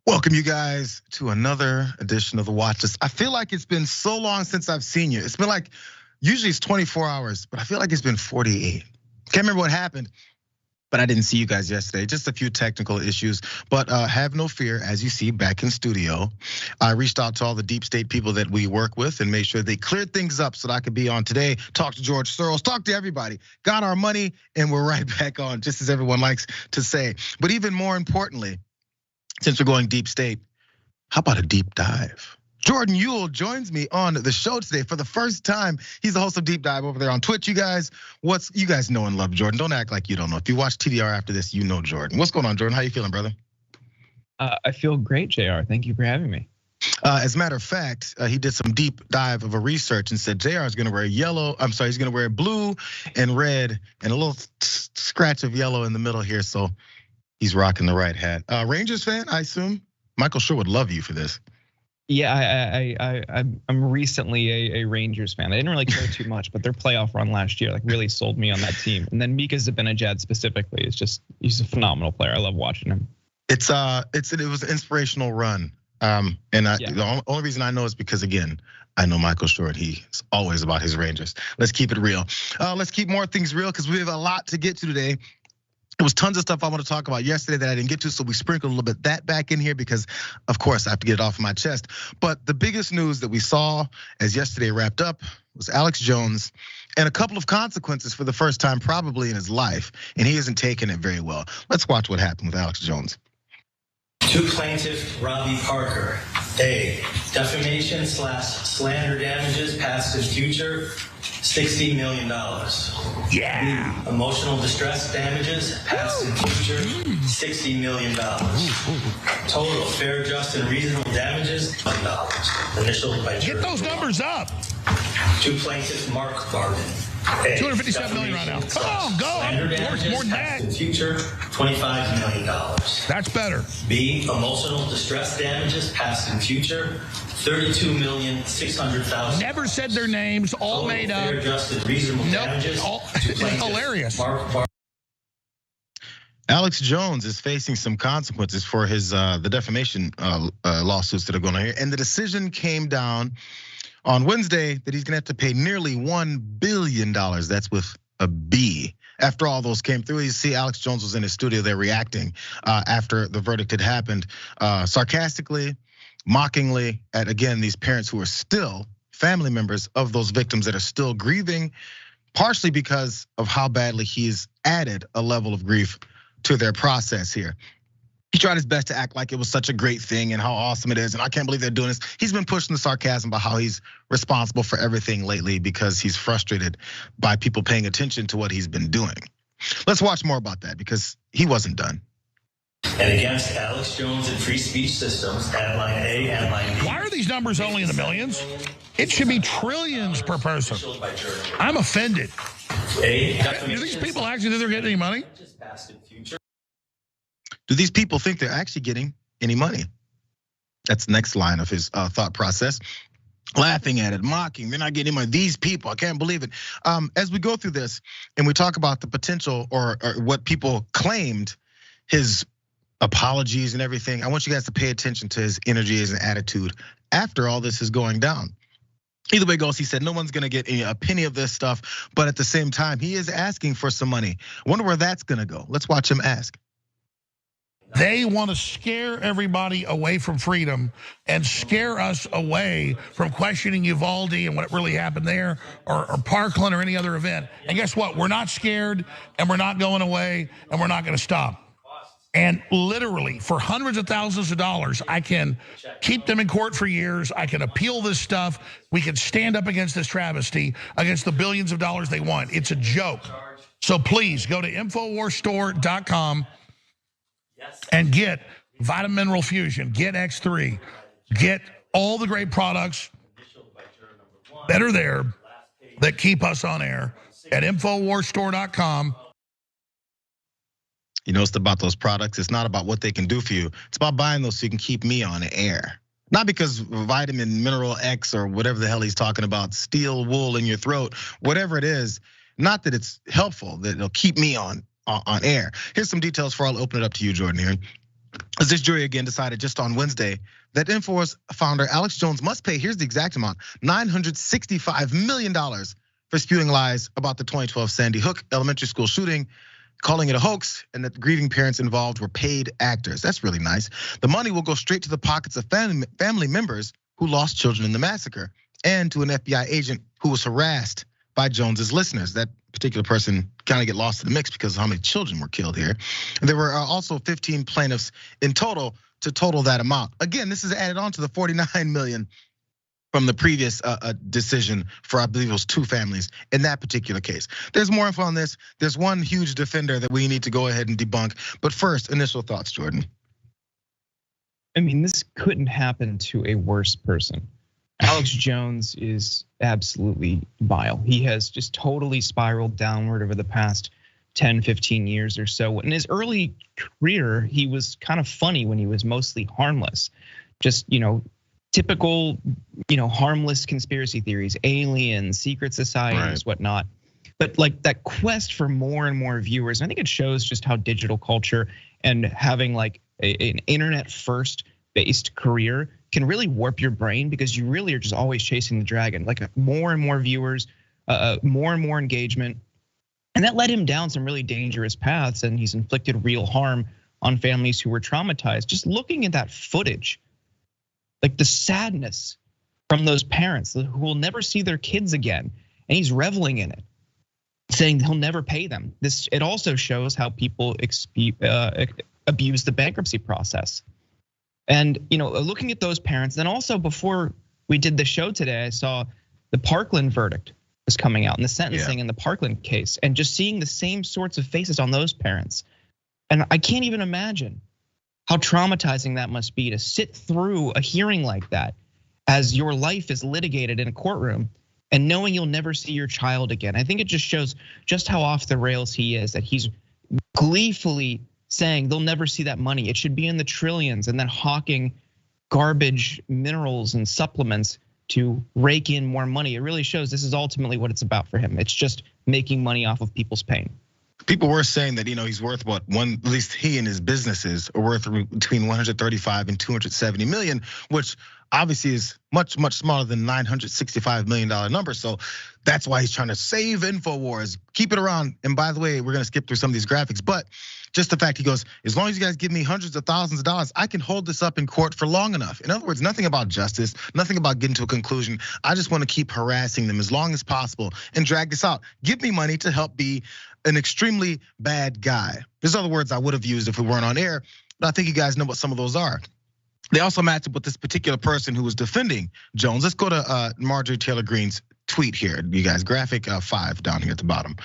Welcome you guys to another edition of The Watch List. I feel like it's been so long since I've seen you. It's been like, usually it's 24 hours, but I feel like it's been 48. Can't remember what happened, but I didn't see you guys yesterday. Just a few technical issues, but have no fear. As you see, back in studio, I reached out to all the deep state people that we work with and made sure they cleared things up so that I could be on today, talk to George Soros, talk to everybody, got our money, and we're right back on, just as everyone likes to say. But even more importantly, since we're going deep state, how about a deep dive? Jordan Uhl joins me on the show today for the first time. He's the host of Deep Dive over there on Twitch. You guys know and love Jordan. Don't act like you don't know. If you watch TDR after this, you know Jordan. What's going on, Jordan? How you feeling, brother? I feel great, JR. Thank you for having me. As a matter of fact, he did some deep dive of a research and said JR is gonna wear he's gonna wear blue and red and a little scratch of yellow in the middle here. So he's rocking the right hat. Rangers fan, I assume? Michael sure would love you for this. Yeah, I'm recently a Rangers fan. I didn't really care too much, but their playoff run last year like really sold me on that team. And then Mika Zibanejad specifically he's a phenomenal player. I love watching him. It was an inspirational run. The only reason I know is because again, I know Michael Short. He's always about his Rangers. Let's keep it real. Let's keep more things real because we have a lot to get to today. There was tons of stuff I want to talk about yesterday that I didn't get to, so we sprinkled a little bit that back in here because, of course, I have to get it off my chest. But the biggest news that we saw as yesterday wrapped up was Alex Jones and a couple of consequences for the first time probably in his life, and he isn't taking it very well. Let's watch what happened with Alex Jones. To plaintiff Robbie Parker, A, defamation/slander damages past and future, $60 million. Yeah. B, emotional distress damages past and future, $60 million. Total fair, just, and reasonable damages, $1. Initialed by jury. Get those numbers up. To plaintiff Mark Barden. A, 257 million right now. Come on, go. Slander damages More than past that. and future, $25 million. That's better. B, emotional distress damages past and future, $32,600,000. Never said their names, all made up. Fair, just, and reasonable damages. It's hilarious. Alex Jones is facing some consequences for his the defamation lawsuits that are going on here, and the decision came down on Wednesday that he's gonna have to pay nearly $1 billion. That's with a B. After all those came through, you see Alex Jones was in his studio there reacting after the verdict had happened, sarcastically, mockingly at, again, these parents who are still family members of those victims that are still grieving, partially because of how badly he's added a level of grief to their process here. He tried his best to act like it was such a great thing and how awesome it is, and I can't believe they're doing this. He's been pushing the sarcasm about how he's responsible for everything lately because he's frustrated by people paying attention to what he's been doing. Let's watch more about that because he wasn't done. And against Alex Jones and free speech systems, headline A and line B. Why are these numbers only in the millions? It should be trillions per person. I'm offended. Do these people actually think they're getting any money? Do these people think they're actually getting any money? That's the next line of his thought process. Laughing at it, mocking, they're not getting money. These people, I can't believe it. As we go through this and we talk about the potential or what people claimed, his apologies and everything, I want you guys to pay attention to his energy, his attitude after all this is going down. Either way it goes, he said no one's gonna get a penny of this stuff, but at the same time, he is asking for some money. I wonder where that's gonna go. Let's watch him ask. They want to scare everybody away from freedom and scare us away from questioning Uvalde and what really happened there or Parkland or any other event. And guess what? We're not scared and we're not going away and we're not going to stop. And literally for hundreds of thousands of dollars, I can keep them in court for years. I can appeal this stuff. We can stand up against this travesty, against the billions of dollars they want. It's a joke. So please go to InfoWarsStore.com and get Vitamin Mineral Fusion, get X3, get all the great products that are there that keep us on air at InfoWarsStore.com. You know, it's about those products. It's not about what they can do for you. It's about buying those so you can keep me on the air. Not because vitamin, mineral X, or whatever the hell he's talking about, steel wool in your throat, whatever it is. Not that it's helpful, that it'll keep me on air. Here's some details for I'll open it up to you, Jordan, here. As this jury again decided just on Wednesday that InfoWars founder Alex Jones must pay, here's the exact amount, $965 million for spewing lies about the 2012 Sandy Hook elementary school shooting, calling it a hoax, and that the grieving parents involved were paid actors. That's really nice. The money will go straight to the pockets of family members who lost children in the massacre and to an FBI agent who was harassed by Jones's listeners. That particular person kind of get lost in the mix because of how many children were killed here. There were also 15 plaintiffs in total to total that amount. Again, this is added on to the 49 million from the previous decision for, I believe it was 2 families in that particular case. There's more info on this. There's one huge defender that we need to go ahead and debunk. But first, initial thoughts, Jordan. I mean, this couldn't happen to a worse person. Alex Jones is absolutely vile. He has just totally spiraled downward over the past 10, 15 years or so. In his early career, he was kind of funny when he was mostly harmless. Just, typical, harmless conspiracy theories, aliens, secret societies, whatnot. But like that quest for more and more viewers, I think it shows just how digital culture and having like an internet first based career can really warp your brain, because you really are just always chasing the dragon, like more and more viewers, more and more engagement. And that led him down some really dangerous paths, and he's inflicted real harm on families who were traumatized. Just looking at that footage, like the sadness from those parents who will never see their kids again, and he's reveling in it, saying he'll never pay them. It also shows how people abuse the bankruptcy process. And looking at those parents, then also before we did the show today, I saw the Parkland verdict was coming out and the sentencing in the Parkland case, and just seeing the same sorts of faces on those parents. And I can't even imagine how traumatizing that must be to sit through a hearing like that as your life is litigated in a courtroom and knowing you'll never see your child again. I think it just shows just how off the rails he is, that he's gleefully saying they'll never see that money. It should be in the trillions, and then hawking garbage minerals and supplements to rake in more money. It really shows this is ultimately what it's about for him. It's just making money off of people's pain. People were saying that he's worth what at least he and his businesses are worth between 135 and 270 million, which obviously is much smaller than $965 million number. So that's why he's trying to save InfoWars, keep it around. And by the way, we're gonna skip through some of these graphics, but just the fact he goes, as long as you guys give me hundreds of thousands of dollars, I can hold this up in court for long enough. In other words, nothing about justice, nothing about getting to a conclusion. I just want to keep harassing them as long as possible and drag this out. Give me money to help be an extremely bad guy. There's other words I would have used if we weren't on air, but I think you guys know what some of those are. They also match up with this particular person who was defending Jones. Let's go to Marjorie Taylor Greene's tweet here, you guys, graphic 5 down here at the bottom.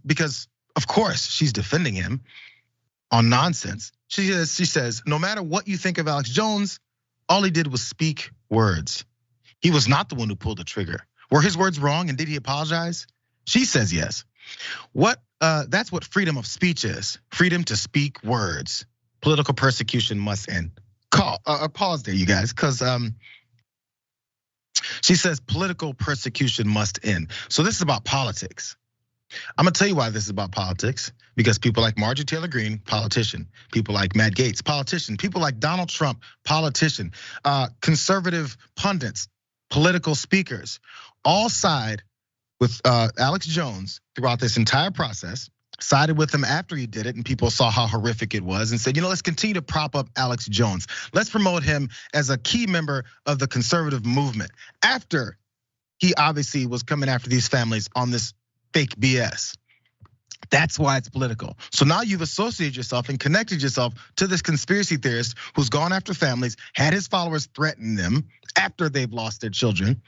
Because of course she's defending him on nonsense. She says, no matter what you think of Alex Jones, all he did was speak words. He was not the one who pulled the trigger. Were his words wrong, and did he apologize? She says yes. That's what freedom of speech is. Freedom to speak words. Political persecution must end. Pause there, you guys, because she says political persecution must end. So this is about politics. I'm gonna tell you why this is about politics, because people like Marjorie Taylor Greene, politician, people like Matt Gaetz, politician, people like Donald Trump, politician, conservative pundits, political speakers, all side with Alex Jones throughout this entire process, sided with him after he did it, and people saw how horrific it was and said, let's continue to prop up Alex Jones. Let's promote him as a key member of the conservative movement after he obviously was coming after these families on this fake BS. That's why it's political. So now you've associated yourself and connected yourself to this conspiracy theorist who's gone after families, had his followers threaten them after they've lost their children,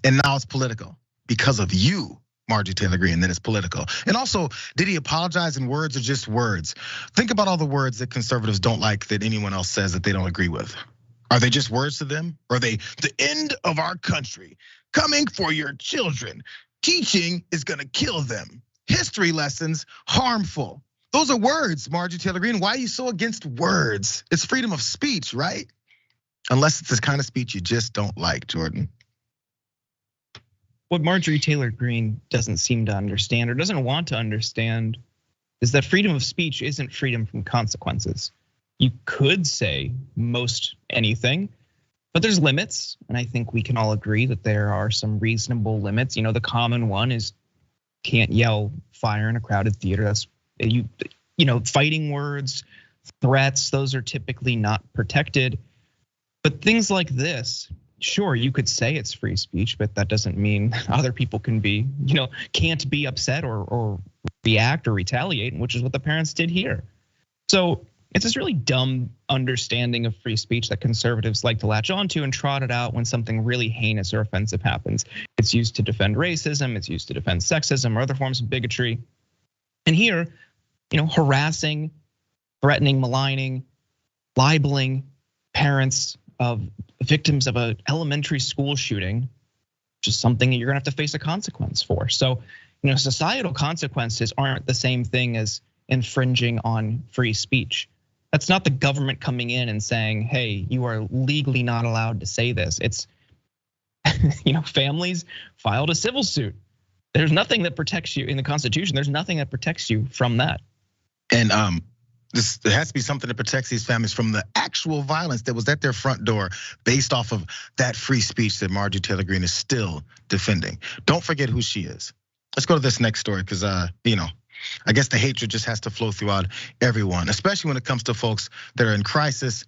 and now it's political because of you, Marjorie Taylor Greene, that it's political. And also, did he apologize in words or just words? Think about all the words that conservatives don't like that anyone else says that they don't agree with. Are they just words to them? Or are they the end of our country, coming for your children? Teaching is gonna kill them. History lessons, harmful. Those are words, Marjorie Taylor Greene. Why are you so against words? It's freedom of speech, right? Unless it's this kind of speech you just don't like, Jordan. What Marjorie Taylor Greene doesn't seem to understand or doesn't want to understand is that freedom of speech isn't freedom from consequences. You could say most anything, but there's limits, and I think we can all agree that there are some reasonable limits. The common one is can't yell fire in a crowded theater. That's fighting words, threats, those are typically not protected. But things like this, sure, you could say it's free speech, but that doesn't mean other people can't be upset or react or retaliate, which is what the parents did here. So it's this really dumb understanding of free speech that conservatives like to latch onto and trot it out when something really heinous or offensive happens. It's used to defend racism, it's used to defend sexism or other forms of bigotry. And here, harassing, threatening, maligning, libeling parents of victims of an elementary school shooting, which is something that you're gonna have to face a consequence for. So, societal consequences aren't the same thing as infringing on free speech. That's not the government coming in and saying, hey, you are legally not allowed to say this. It's, families filed a civil suit. There's nothing that protects you in the Constitution. There's nothing that protects you from that. And there has to be something that protects these families from the actual violence that was at their front door based off of that free speech that Marjorie Taylor Greene is still defending. Don't forget who she is. Let's go to this next story because, I guess the hatred just has to flow throughout everyone, especially when it comes to folks that are in crisis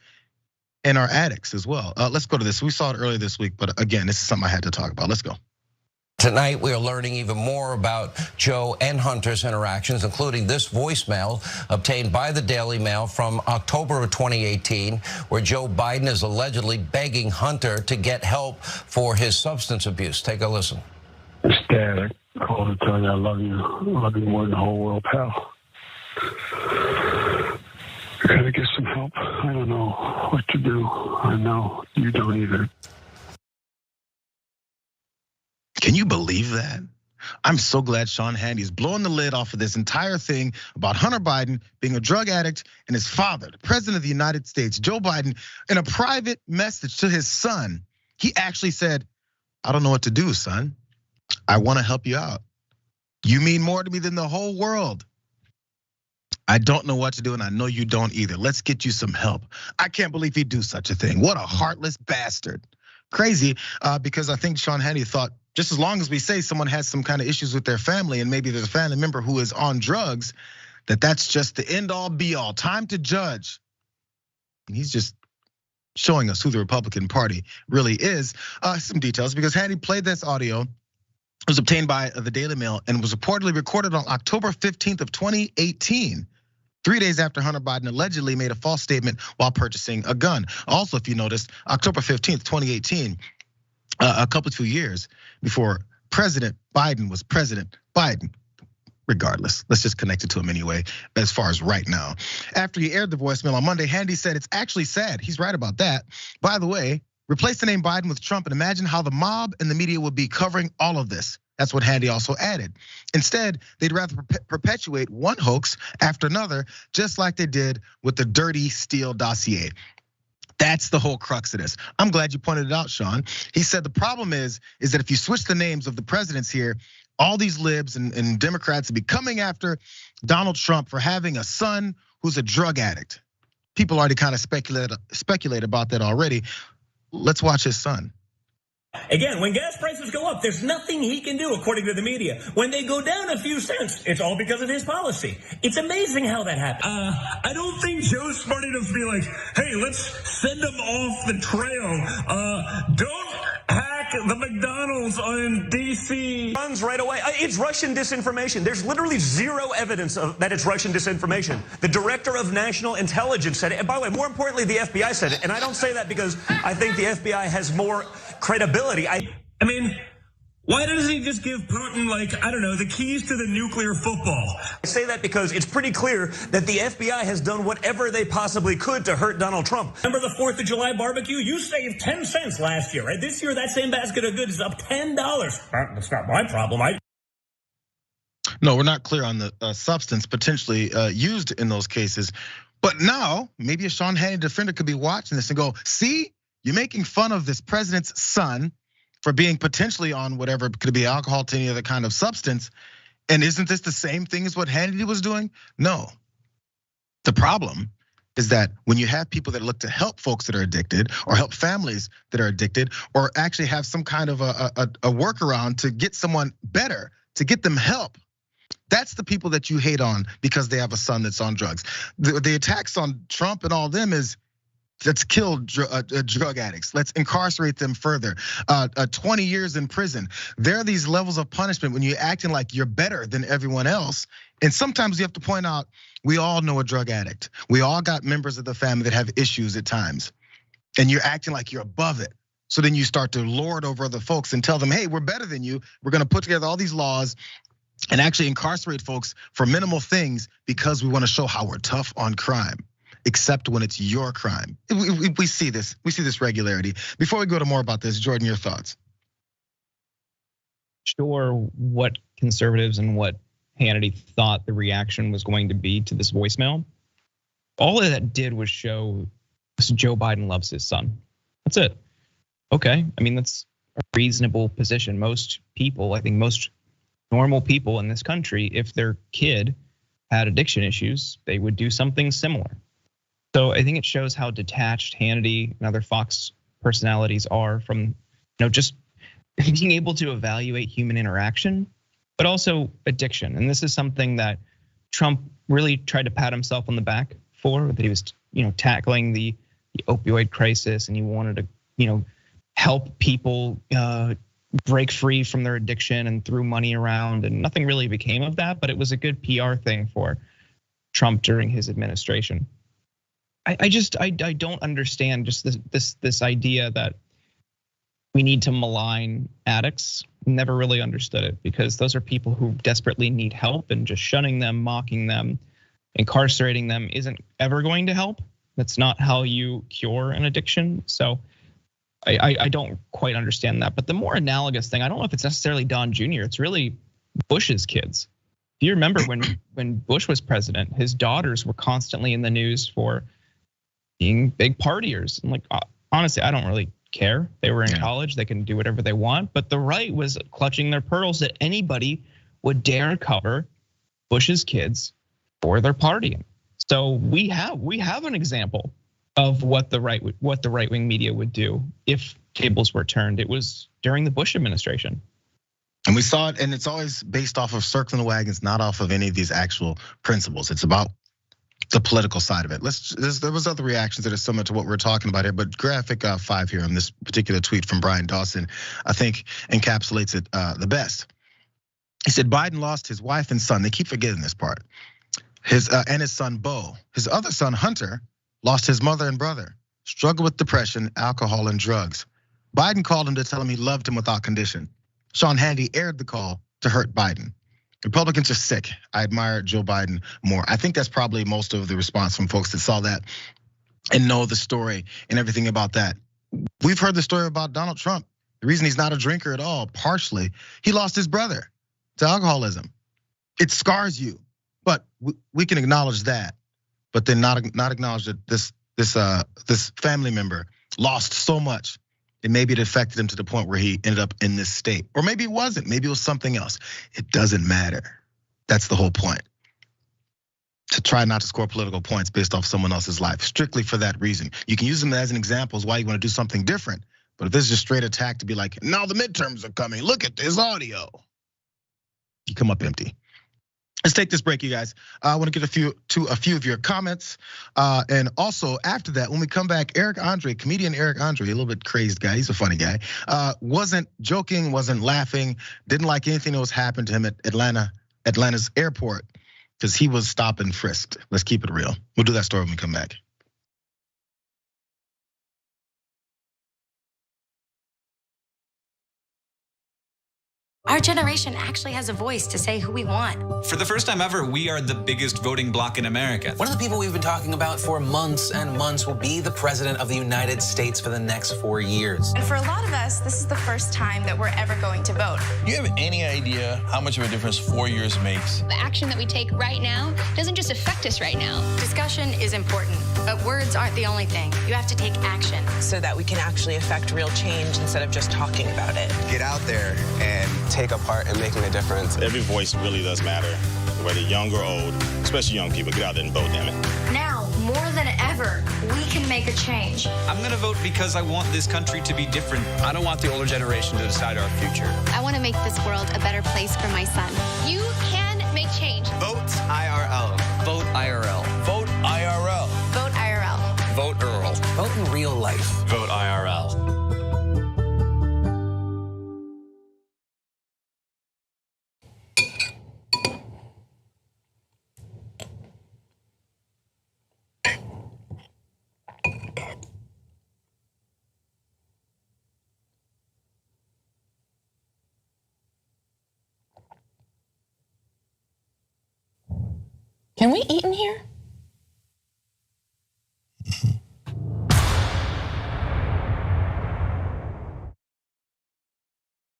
and are addicts as well. Let's go to this. We saw it earlier this week, but again, this is something I had to talk about. Let's go. Tonight, we are learning even more about Joe and Hunter's interactions, including this voicemail obtained by the Daily Mail from October of 2018, where Joe Biden is allegedly begging Hunter to get help for his substance abuse. Take a listen. Dad, I called to tell you I love you. I love you more than the whole world, pal. I gotta get some help. I don't know what to do. I know you don't either. Can you believe that? I'm so glad Sean Hannity is blowing the lid off of this entire thing about Hunter Biden being a drug addict and his father, the president of the United States, Joe Biden, in a private message to his son. He actually said, I don't know what to do, son. I wanna help you out. You mean more to me than the whole world. I don't know what to do, and I know you don't either. Let's get you some help. I can't believe he'd do such a thing. What a heartless bastard. Crazy, because I think Sean Hannity thought, just as long as we say someone has some kind of issues with their family and maybe there's a family member who is on drugs, that's just the end all be all. Time to judge. And he's just showing us who the Republican Party really is. Some details, because Hannity played this audio. It was obtained by the Daily Mail and was reportedly recorded on October 15th of 2018. 3 days after Hunter Biden allegedly made a false statement while purchasing a gun. Also, if you noticed, October 15th, 2018, a couple 2 years before President Biden was President Biden. Regardless, let's just connect it to him anyway, as far as right now. After he aired the voicemail on Monday, Hannity said it's actually sad. He's right about that. By the way, replace the name Biden with Trump and imagine how the mob and the media would be covering all of this. That's what Hannity also added. Instead, they'd rather perpetuate one hoax after another, just like they did with the dirty Steele dossier. That's the whole crux of this. I'm glad you pointed it out, Sean. He said the problem is that if you switch the names of the presidents here, all these libs and Democrats would be coming after Donald Trump for having a son who's a drug addict. People already kind of speculate about that already. Let's watch his son. Again, when gas prices go up, there's nothing he can do, according to the media. When they go down a few cents, it's all because of his policy. It's amazing how that happens. I don't think Joe's smart enough to be like, hey, let's send him off the trail. Don't hack the McDonald's on DC. Runs right away. It's Russian disinformation. There's literally zero evidence that it's Russian disinformation. The director of national intelligence said it. And by the way, more importantly, the FBI said it. And I don't say that because I think the FBI has more credibility. I mean, why doesn't he just give Putin, like, I don't know, the keys to the nuclear football? I say that because it's pretty clear that the FBI has done whatever they possibly could to hurt Donald Trump. Remember the 4th of July barbecue? You saved 10 cents last year, right? This year, that same basket of goods is up $10. That's not my problem. No, we're not clear on the substance potentially used in those cases. But now, maybe a Sean Hannity defender could be watching this and go, see? You're making fun of this president's son for being potentially on whatever could be alcohol to any other kind of substance. And isn't this the same thing as what Hannity was doing? No. The problem is that when you have people that look to help folks that are addicted or help families that are addicted or actually have some kind of a workaround to get someone better, to get them help, that's the people that you hate on because they have a son that's on drugs. The attacks on Trump and all of them is, let's kill drug addicts. Let's incarcerate them further. 20 years in prison. There are these levels of punishment when you're acting like you're better than everyone else. And sometimes you have to point out, we all know a drug addict. We all got members of the family that have issues at times. And you're acting like you're above it. So then you start to lord over other folks and tell them, hey, we're better than you. We're gonna put together all these laws and actually incarcerate folks for minimal things because we wanna show how we're tough on crime. Except when it's your crime. We see this regularity. Before we go to more about this, Jordan, your thoughts? Sure, what conservatives and what Hannity thought the reaction was going to be to this voicemail. All of that did was show Joe Biden loves his son. That's it. Okay, I mean, that's a reasonable position. Most people, I think most normal people in this country, if their kid had addiction issues, they would do something similar. So I think it shows how detached Hannity and other Fox personalities are from, just being able to evaluate human interaction, but also addiction. And this is something that Trump really tried to pat himself on the back for, that he was, tackling the opioid crisis and he wanted to, help people break free from their addiction and threw money around, and nothing really became of that, but it was a good PR thing for Trump during his administration. I don't understand just this idea that we need to malign addicts. Never really understood it, because those are people who desperately need help, and just shunning them, mocking them, incarcerating them isn't ever going to help. That's not how you cure an addiction. So I don't quite understand that. But the more analogous thing, I don't know if it's necessarily Don Jr., it's really Bush's kids. If you remember when Bush was president, his daughters were constantly in the news for being big partiers. And like, honestly, I don't really care. They were in college, they can do whatever they want. But the right was clutching their pearls that anybody would dare cover Bush's kids for their partying. So we have an example of what the right wing media would do if tables were turned. It was during the Bush administration. And we saw it, and it's always based off of circling the wagons, not off of any of these actual principles. It's about the political side of it. There was other reactions that are similar to what we're talking about here, but graphic 5 here on this particular tweet from Brian Dawson, I think encapsulates it the best. He said Biden lost his wife and son. They keep forgetting this part. And his son Beau. His other son Hunter lost his mother and brother. Struggled with depression, alcohol, and drugs. Biden called him to tell him he loved him without condition. Sean Hannity aired the call to hurt Biden. Republicans are sick. I admire Joe Biden more. I think that's probably most of the response from folks that saw that and know the story and everything about that. We've heard the story about Donald Trump The reason he's not a drinker at all, partially, he lost his brother to alcoholism. It scars you, but we can acknowledge that, but then not acknowledge that this family member lost so much. And maybe it affected him to the point where he ended up in this state. Or maybe it wasn't, maybe it was something else. It doesn't matter. That's the whole point. To try not to score political points based off someone else's life, strictly for that reason. You can use them as an example as why you want to do something different. But if this is just straight attack to be like, now the midterms are coming, look at this audio. You come up empty. Let's take this break, you guys. I want to get a few of your comments. And also after that, when we come back, comedian Eric Andre, a little bit crazed guy, he's a funny guy. Wasn't joking, wasn't laughing, didn't like anything that was happened to him at Atlanta's airport, because he was stopped and frisked. Let's keep it real. We'll do that story when we come back. Our generation actually has a voice to say who we want. For the first time ever, we are the biggest voting bloc in America. One of the people we've been talking about for months and months will be the president of the United States for the next 4 years. And for a lot of us, this is the first time that we're ever going to vote. Do you have any idea how much of a difference 4 years makes? The action that we take right now doesn't just affect us right now. Discussion is important, but words aren't the only thing. You have to take action. So that we can actually affect real change instead of just talking about it. Get out there and take a part in making a difference. Every voice really does matter, whether young or old, especially young people. Get out there and vote, damn it. Now, more than ever, we can make a change. I'm gonna vote because I want this country to be different. I don't want the older generation to decide our future. I want to make this world a better place for my son. You can make change. Vote IRL. Vote IRL. Vote IRL. Vote IRL. Vote Earl. Vote in real life. Vote IRL. Can we eat in here?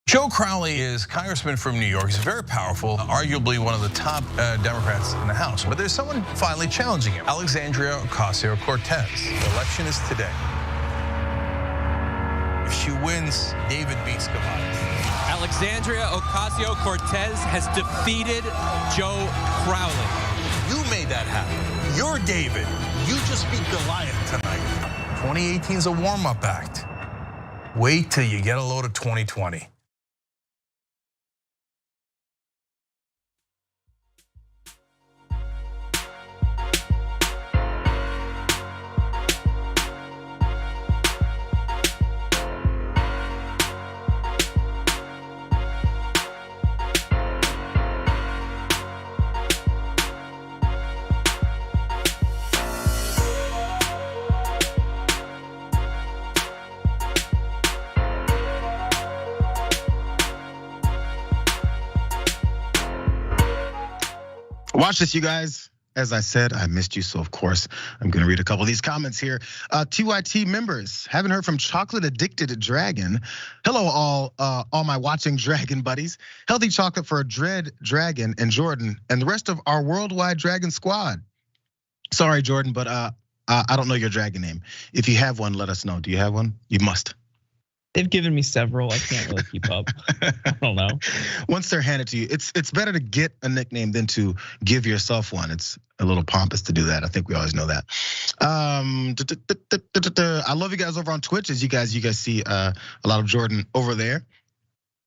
Joe Crowley is congressman from New York. He's very powerful, arguably one of the top Democrats in the House. But there's someone finally challenging him, Alexandria Ocasio-Cortez. The election is today. If she wins, David beats Goliath. Alexandria Ocasio-Cortez has defeated Joe Crowley. You made that happen. You're David. You just beat Goliath tonight. 2018 is a warm-up act. Wait till you get a load of 2020. Watch this, you guys. As I said, I missed you, so of course, I'm gonna read a couple of these comments here. TYT members, haven't heard from Chocolate Addicted Dragon. Hello, all my watching dragon buddies. Healthy chocolate for Dread Dragon and Jordan and the rest of our worldwide dragon squad. Sorry, Jordan, but I don't know your dragon name. If you have one, let us know. Do you have one? You must. They've given me several. I can't really keep up. I don't know. Once they're handed to you, it's better to get a nickname than to give yourself one. It's a little pompous to do that. I think we always know that. I love you guys over on Twitch. As you guys see a lot of Jordan over there.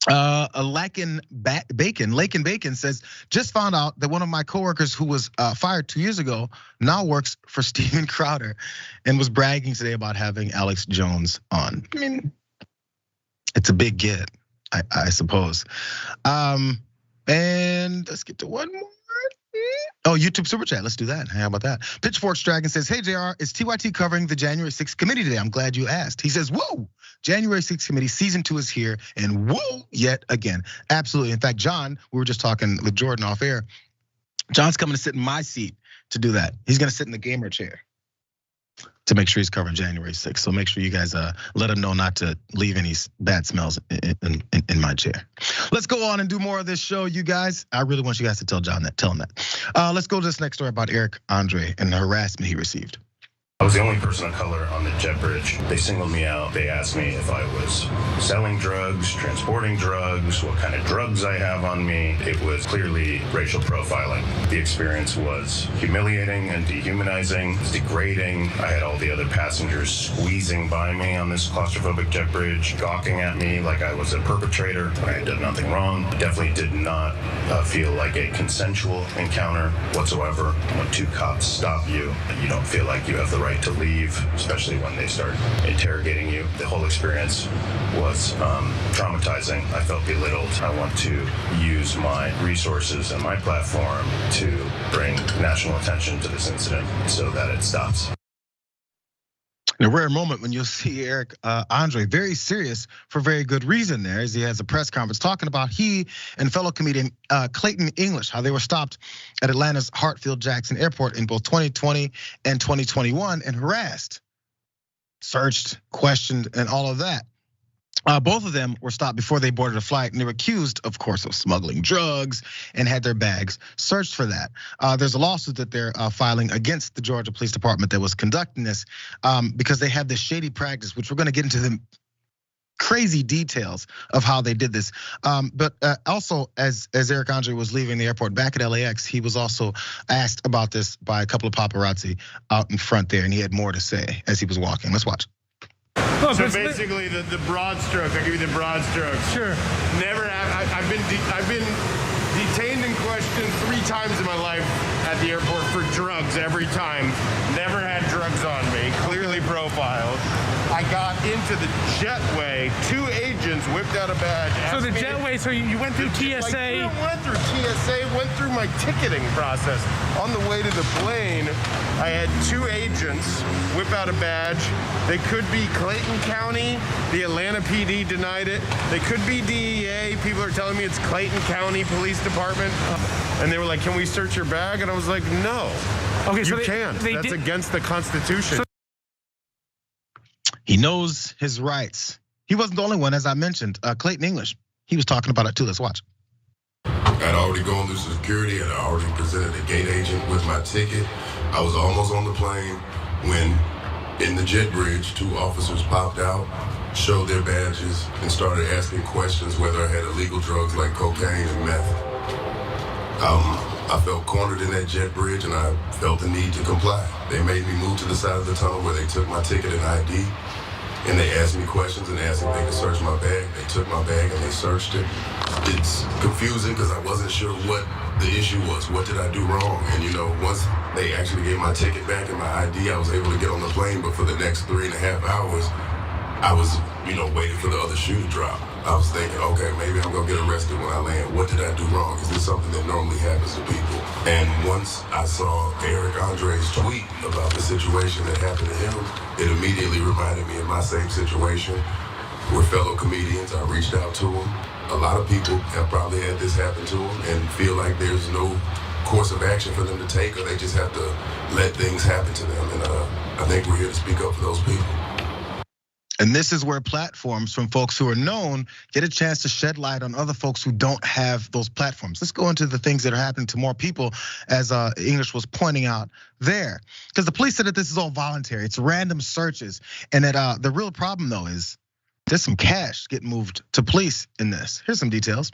Lakin Bacon says, just found out that one of my coworkers who was fired 2 years ago now works for Steven Crowder and was bragging today about having Alex Jones on. I mean, it's a big get, I suppose. And let's get to one more. Oh, YouTube Super Chat, let's do that. How about that? Pitchforks Dragon says, hey JR, is TYT covering the January 6th committee today? I'm glad you asked. He says, whoa, January 6th committee, season 2 is here, and whoa, yet again. Absolutely, in fact, John, we were just talking with Jordan off air. John's coming to sit in my seat to do that. He's gonna sit in the gamer chair. to make sure he's covering January 6th. So make sure you guys let him know not to leave any bad smells in my chair. Let's go on and do more of this show, you guys. I really want you guys to tell him that. Let's go to this next story about Eric Andre and the harassment he received. I was the only person of color on the jet bridge. They singled me out. They asked me if I was selling drugs, transporting drugs, what kind of drugs I have on me. It was clearly racial profiling. The experience was humiliating and dehumanizing. It was degrading. I had all the other passengers squeezing by me on this claustrophobic jet bridge, gawking at me like I was a perpetrator when I had done nothing wrong. Definitely did not feel like a consensual encounter whatsoever. When two cops stop you, you don't feel like you have the right to leave, especially when they start interrogating you. The whole experience was traumatizing. I felt belittled. I want to use my resources and my platform to bring national attention to this incident so that it stops. In a rare moment when you'll see Eric Andre very serious for very good reason there, as he has a press conference talking about he and fellow comedian Clayton English, how they were stopped at Atlanta's Hartsfield-Jackson Airport in both 2020 and 2021 and harassed, searched, questioned, and all of that. Both of them were stopped before they boarded a flight, and they were accused, of course, of smuggling drugs and had their bags searched for that. There's a lawsuit that they're filing against the Georgia Police Department that was conducting this because they had this shady practice, which we're going to get into the crazy details of how they did this. But also, as Eric Andre was leaving the airport back at LAX, he was also asked about this by a couple of paparazzi out in front there, and he had more to say as he was walking. Let's watch. So basically, the broad strokes. I'll give you the broad strokes. Sure. Never have. I've been detained and questioned 3 times in my life at the airport for drugs. Every time, never had drugs on me. Clearly profiled. I got into the jetway. 2 agents whipped out a badge. So the jetway. So you went through TSA. Went through TSA. Went through my ticketing process. On the way to the plane, I had 2 agents whip out a badge. They could be Clayton County. The Atlanta PD denied it. They could be DEA. People are telling me it's Clayton County Police Department. And they were like, "Can we search your bag?" And I was like, "No." Okay, so you can't. That's against the Constitution. He knows his rights. He wasn't the only one, as I mentioned. Clayton English, he was talking about it too. Let's watch. I'd already gone through security and I already presented a gate agent with my ticket. I was almost on the plane when in the jet bridge, 2 officers popped out, showed their badges, and started asking questions whether I had illegal drugs like cocaine and meth. I felt cornered in that jet bridge and I felt the need to comply. They made me move to the side of the tunnel where they took my ticket and ID. And they asked me questions and asked if they could search my bag. They took my bag and they searched it. It's confusing because I wasn't sure what the issue was. What did I do wrong? And once they actually gave my ticket back and my ID, I was able to get on the plane. But for the next 3.5 hours, I was, waiting for the other shoe to drop. I was thinking, okay, maybe I'm gonna get arrested when I land. What did I do wrong? Is this something that normally happens to people? And once I saw Eric Andre's tweet about the situation that happened to him, it immediately reminded me of my same situation. We're fellow comedians. I reached out to him. A lot of people have probably had this happen to them and feel like there's no course of action for them to take, or they just have to let things happen to them. And I think we're here to speak up for those people. And this is where platforms from folks who are known get a chance to shed light on other folks who don't have those platforms. Let's go into the things that are happening to more people, as English was pointing out there. Because the police said that this is all voluntary, it's random searches. And that the real problem though is there's some cash getting moved to police in this. Here's some details.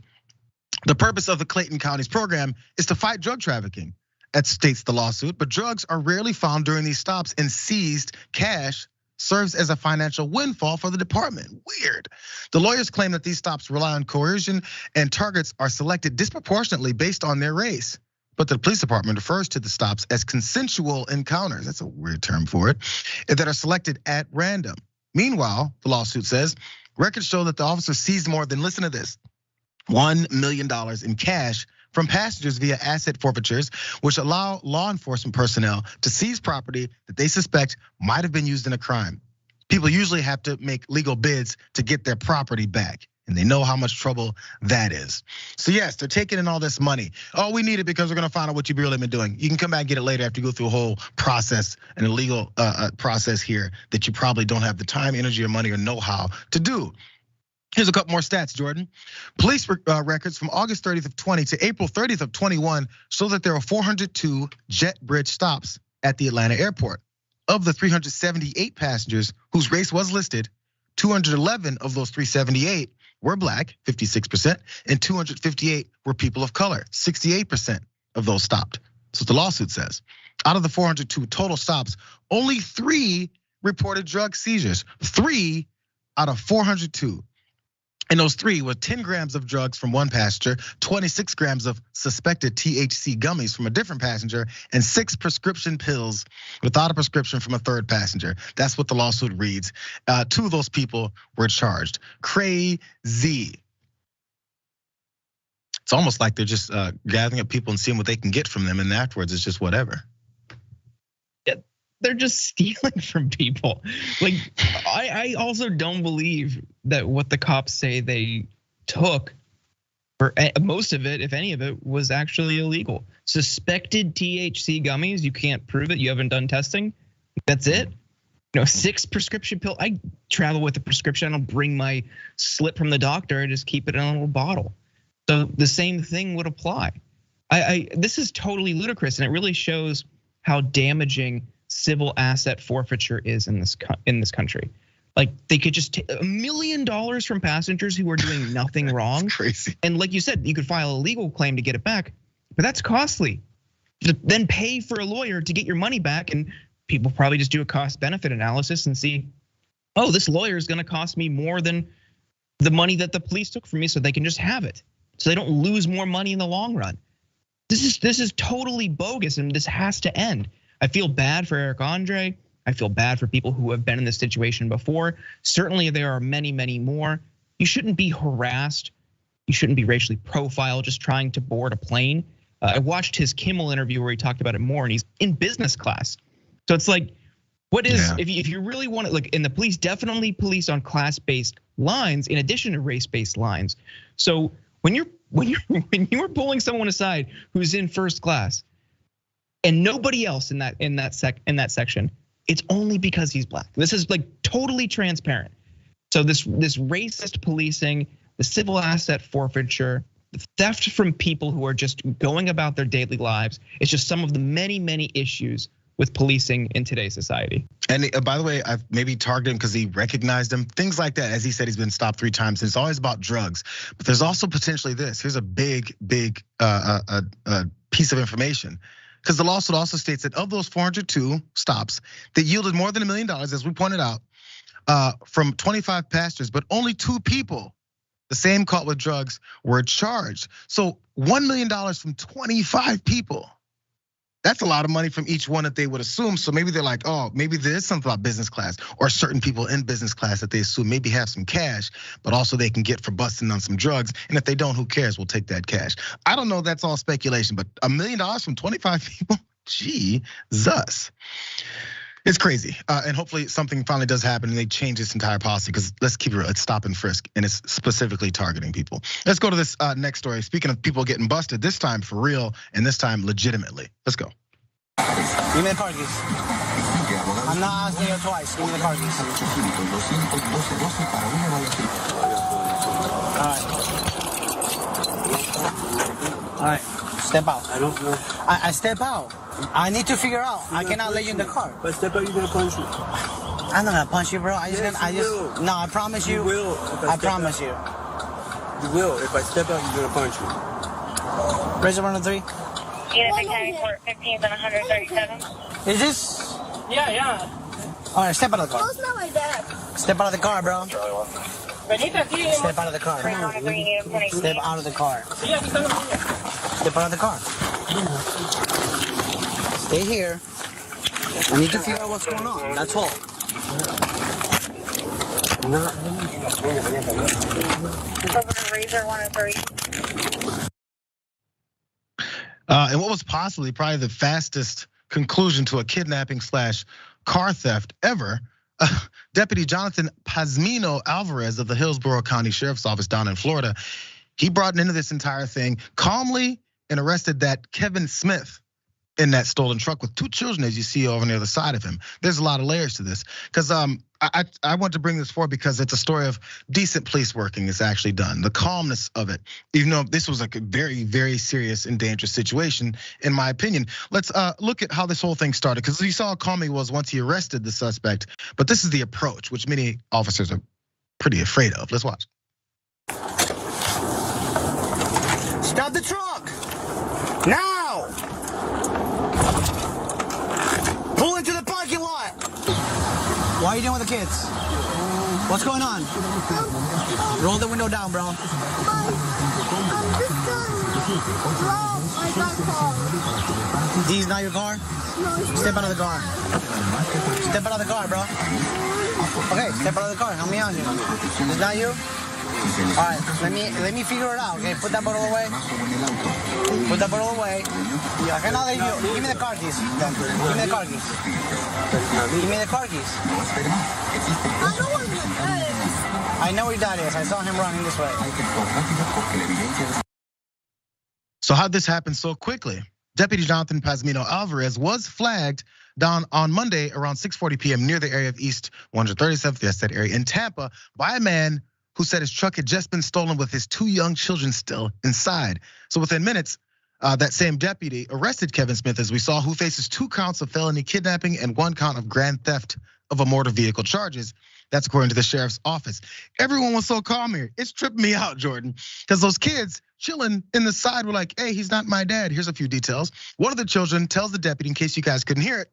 The purpose of the Clayton County's program is to fight drug trafficking, that states the lawsuit. But drugs are rarely found during these stops, and seized cash serves as a financial windfall for the department. Weird. The lawyers claim that these stops rely on coercion and targets are selected disproportionately based on their race. But the police department refers to the stops as consensual encounters. That's a weird term for it, that are selected at random. Meanwhile, the lawsuit says, records show that the officer seized more than, listen to this, $1 million in cash from passengers via asset forfeitures, which allow law enforcement personnel to seize property that they suspect might have been used in a crime. People usually have to make legal bids to get their property back. And they know how much trouble that is. So yes, they're taking in all this money. Oh, we need it because we're gonna find out what you've really been doing. You can come back and get it later after you go through a whole process, an illegal process here that you probably don't have the time, energy, or money, or know-how to do. Here's a couple more stats, Jordan. Police records from August 30th of 20 to April 30th of 21 show that there were 402 jet bridge stops at the Atlanta airport. Of the 378 passengers whose race was listed, 211 of those 378 were black, 56%, and 258 were people of color, 68% of those stopped. That's what the lawsuit says. Out of the 402 total stops, only 3 reported drug seizures. 3 out of 402. And those 3 were 10 grams of drugs from one passenger, 26 grams of suspected THC gummies from a different passenger, and 6 prescription pills without a prescription from a third passenger. That's what the lawsuit reads. 2 of those people were charged. Crazy. It's almost like they're just gathering up people and seeing what they can get from them, and afterwards it's just whatever. They're just stealing from people. Like, I also don't believe that what the cops say they took, or most of it, if any of it, was actually illegal. Suspected THC gummies, you can't prove it, you haven't done testing. That's it. 6 prescription pills. I travel with a prescription, I don't bring my slip from the doctor, I just keep it in a little bottle. So the same thing would apply. This is totally ludicrous, and it really shows how damaging civil asset forfeiture is in this country. Like, they could just take $1 million from passengers who are doing nothing wrong. That's crazy. And like you said, you could file a legal claim to get it back, but that's costly. Then pay for a lawyer to get your money back, and people probably just do a cost benefit analysis and see, oh, this lawyer is gonna cost me more than the money that the police took from me, so they can just have it. So they don't lose more money in the long run. This is totally bogus, and this has to end. I feel bad for Eric Andre. I feel bad for people who have been in this situation before. Certainly there are many, many more. You shouldn't be harassed. You shouldn't be racially profiled just trying to board a plane. I watched his Kimmel interview where he talked about it more, and he's in business class. So it's like, what is, if you really want to, like, and the police definitely police on class-based lines in addition to race-based lines. So when you're pulling someone aside who's in first class, and nobody else in that section, it's only because he's black. This is like totally transparent. So this racist policing, the civil asset forfeiture, the theft from people who are just going about their daily lives, it's just some of the many, many issues with policing in today's society. And by the way, I've maybe targeted him because he recognized him, things like that. As he said, he's been stopped 3 times. It's always about drugs, but there's also potentially this. Here's a big piece of information. Because the lawsuit also states that of those 402 stops that yielded more than $1 million, as we pointed out, from 25 passengers, but only 2 people, the same caught with drugs, were charged. So $1 million from 25 people. That's a lot of money from each one that they would assume. So maybe they're like, oh, maybe there is something about business class, or certain people in business class that they assume maybe have some cash, but also they can get for busting on some drugs. And if they don't, who cares? We'll take that cash. I don't know, that's all speculation, but $1 million from 25 people, Jesus. It's crazy, and hopefully something finally does happen and they change this entire policy, because let's keep it real, it's stop and frisk, and it's specifically targeting people. Let's go to this next story. Speaking of people getting busted, this time for real, and this time legitimately. Let's go. Give me the car keys. I'm not asking you twice, give me the car keys. All right, step out. I don't know. I step out. I need to figure out. I cannot let you in the car. If I step out, you're gonna punch me. I'm not gonna punch you, bro. No, I promise you. You will. I promise you. You will. If I step out, you're gonna punch me. Raise it 103. Unit County Court 15th and 137. Is this? Yeah. All right, step out of the car. No, it's not like that. Step out of the car, bro. Step out of the car. Step out of the car. Step out of the car. Stay here. I need to figure out what's going on. That's all. Razor 103. And what was possibly probably the fastest conclusion to a kidnapping / car theft ever Deputy Jonathan Pazmino Alvarez of the Hillsborough County Sheriff's Office down in Florida, he brought into this entire thing calmly and arrested that Kevin Smith in that stolen truck with 2 children, as you see over on the other side of him. There's a lot of layers to this, because I want to bring this forward because it's a story of decent police working is actually done. The calmness of it, even though this was like a very, very serious and dangerous situation, in my opinion. Let's look at how this whole thing started, because you saw how calm he was once he arrested the suspect. But this is the approach, which many officers are pretty afraid of. Let's watch. Stop the truck! Now! Pull into the parking lot! Why are you doing with the kids? What's going on? Roll the window down, bro. D's not your car? Step out of the car. Step out of the car, bro. Okay, step out of the car. Help me out here. Is that you? All right, let me figure it out. Okay, put that bottle away. Put that bottle away. Yeah, I cannot let you. Give me the car keys. Then. Give me the car keys. Give me the car keys. I know where your dad is. I know where your dad is. I saw him running this way. So how'd this happen so quickly? Deputy Jonathan Pazmino Alvarez was flagged down on Monday around 6:40 p.m. near the area of East 137th, yes, that area in Tampa, by a man who said his truck had just been stolen with his 2 young children still inside. So within minutes, that same deputy arrested Kevin Smith, as we saw, who faces 2 counts of felony kidnapping and 1 count of grand theft of a motor vehicle charges. That's according to the sheriff's office. Everyone was so calm here. It's tripping me out, Jordan, because those kids chilling in the side were like, hey, he's not my dad. Here's a few details. One of the children tells the deputy, in case you guys couldn't hear it,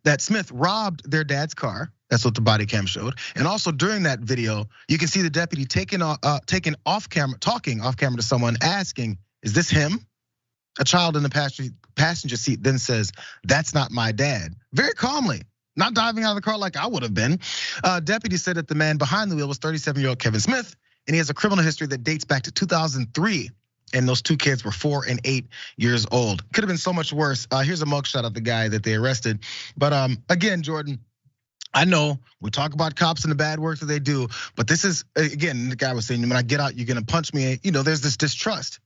that Smith robbed their dad's car. That's what the body cam showed. And also during that video, you can see the deputy talking off camera to someone, asking, is this him? A child in the passenger seat then says, that's not my dad. Very calmly, not diving out of the car like I would have been. Deputy said that the man behind the wheel was 37-year-old Kevin Smith, and he has a criminal history that dates back to 2003. And those 2 kids were 4 and 8 years old. Could have been so much worse. Here's a mugshot of the guy that they arrested. But again, Jordan, I know we talk about cops and the bad work that they do, but this is, again, the guy was saying, when I get out, you're gonna punch me. There's this distrust.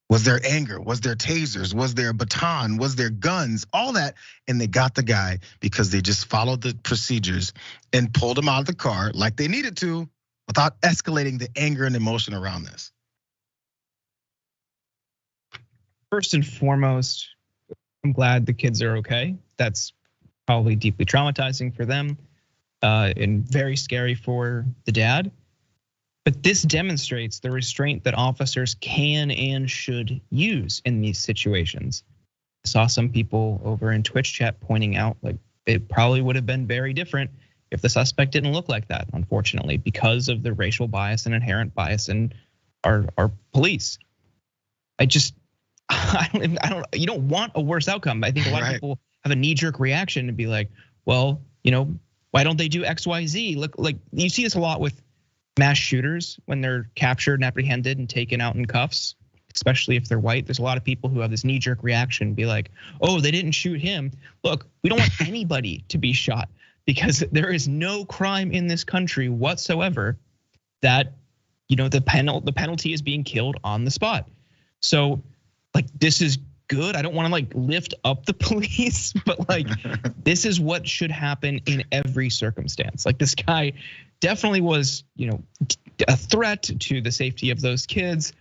Was there anger? Was there tasers? Was there a baton? Was there guns? All that, and they got the guy because they just followed the procedures and pulled him out of the car like they needed to, without escalating the anger and emotion around this. First and foremost, I'm glad the kids are okay. That's probably deeply traumatizing for them and very scary for the dad. But this demonstrates the restraint that officers can and should use in these situations. I saw some people over in Twitch chat pointing out, like, it probably would have been very different if the suspect didn't look like that, unfortunately, because of the racial bias and inherent bias in our police. You don't want a worse outcome. I think a lot of people have a knee-jerk reaction to be like, well, why don't they do X, Y, Z? Look, like you see this a lot with mass shooters when they're captured and apprehended and taken out in cuffs, especially if they're white. There's a lot of people who have this knee-jerk reaction, be like, oh, they didn't shoot him. Look, we don't want anybody to be shot, because there is no crime in this country whatsoever that, the penalty is being killed on the spot. So, like, this is good. I don't want to like lift up the police, but like this is what should happen in every circumstance. Like, this guy definitely was, a threat to the safety of those kids,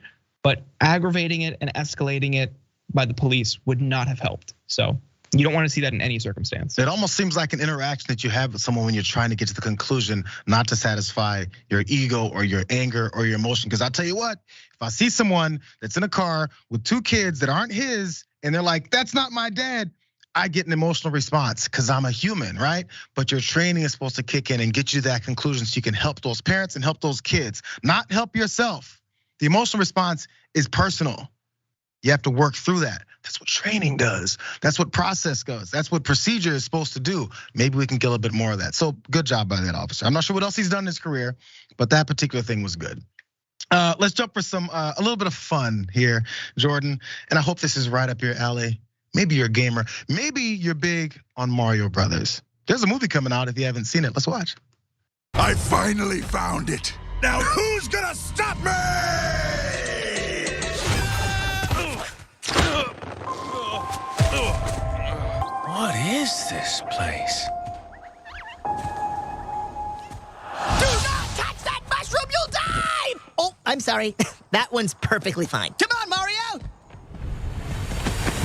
but aggravating it and escalating it by the police would not have helped. So you don't want to see that in any circumstance. It almost seems like an interaction that you have with someone when you're trying to get to the conclusion, not to satisfy your ego or your anger or your emotion. Because I'll tell you what, if I see someone that's in a car with 2 kids that aren't his, and they're like, that's not my dad, I get an emotional response because I'm a human, right? But your training is supposed to kick in and get you to that conclusion so you can help those parents and help those kids, not help yourself. The emotional response is personal. You have to work through that. That's what training does. That's what process goes. That's what procedure is supposed to do. Maybe we can get a little bit more of that. So good job by that officer. I'm not sure what else he's done in his career, but that particular thing was good. Let's jump for a little bit of fun here, Jordan. And I hope this is right up your alley. Maybe you're a gamer. Maybe you're big on Mario Brothers. There's a movie coming out if you haven't seen it. Let's watch. I finally found it. Now who's gonna stop me? What is this place? Do not touch that mushroom, you'll die! Oh, I'm sorry. That one's perfectly fine. Come on, Mario!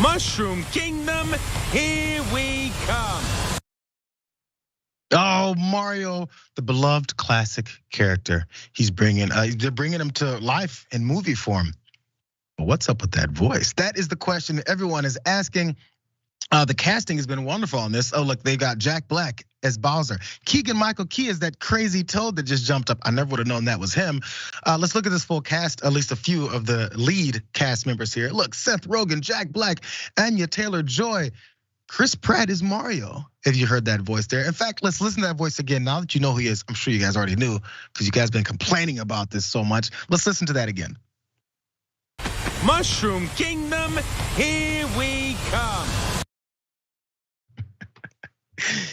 Mushroom Kingdom, here we come. Oh, Mario, the beloved classic character. They're bringing him to life in movie form. But what's up with that voice? That is the question everyone is asking. The casting has been wonderful on this. Oh, look, they got Jack Black as Bowser. Keegan-Michael Key is that crazy toad that just jumped up. I never would have known that was him. Let's look at this full cast, at least a few of the lead cast members here. Look, Seth Rogen, Jack Black, Anya Taylor-Joy. Chris Pratt is Mario, if you heard that voice there. In fact, let's listen to that voice again. Now that you know who he is, I'm sure you guys already knew because you guys been complaining about this so much. Let's listen to that again. Mushroom Kingdom, here we come.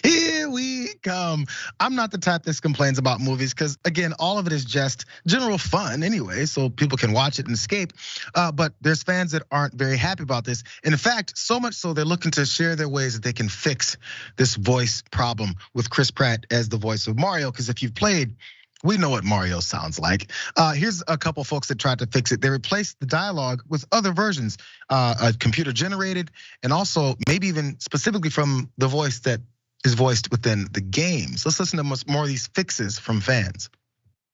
Here we come. I'm not the type that complains about movies because, again, all of it is just general fun anyway, so people can watch it and escape. But there's fans that aren't very happy about this. And in fact, so much so they're looking to share their ways that they can fix this voice problem with Chris Pratt as the voice of Mario. Because if you've played, we know what Mario sounds like. Here's a couple folks that tried to fix it. They replaced the dialogue with other versions, computer generated, and also maybe even specifically from the voice that is voiced within the games. Let's listen to more of these fixes from fans.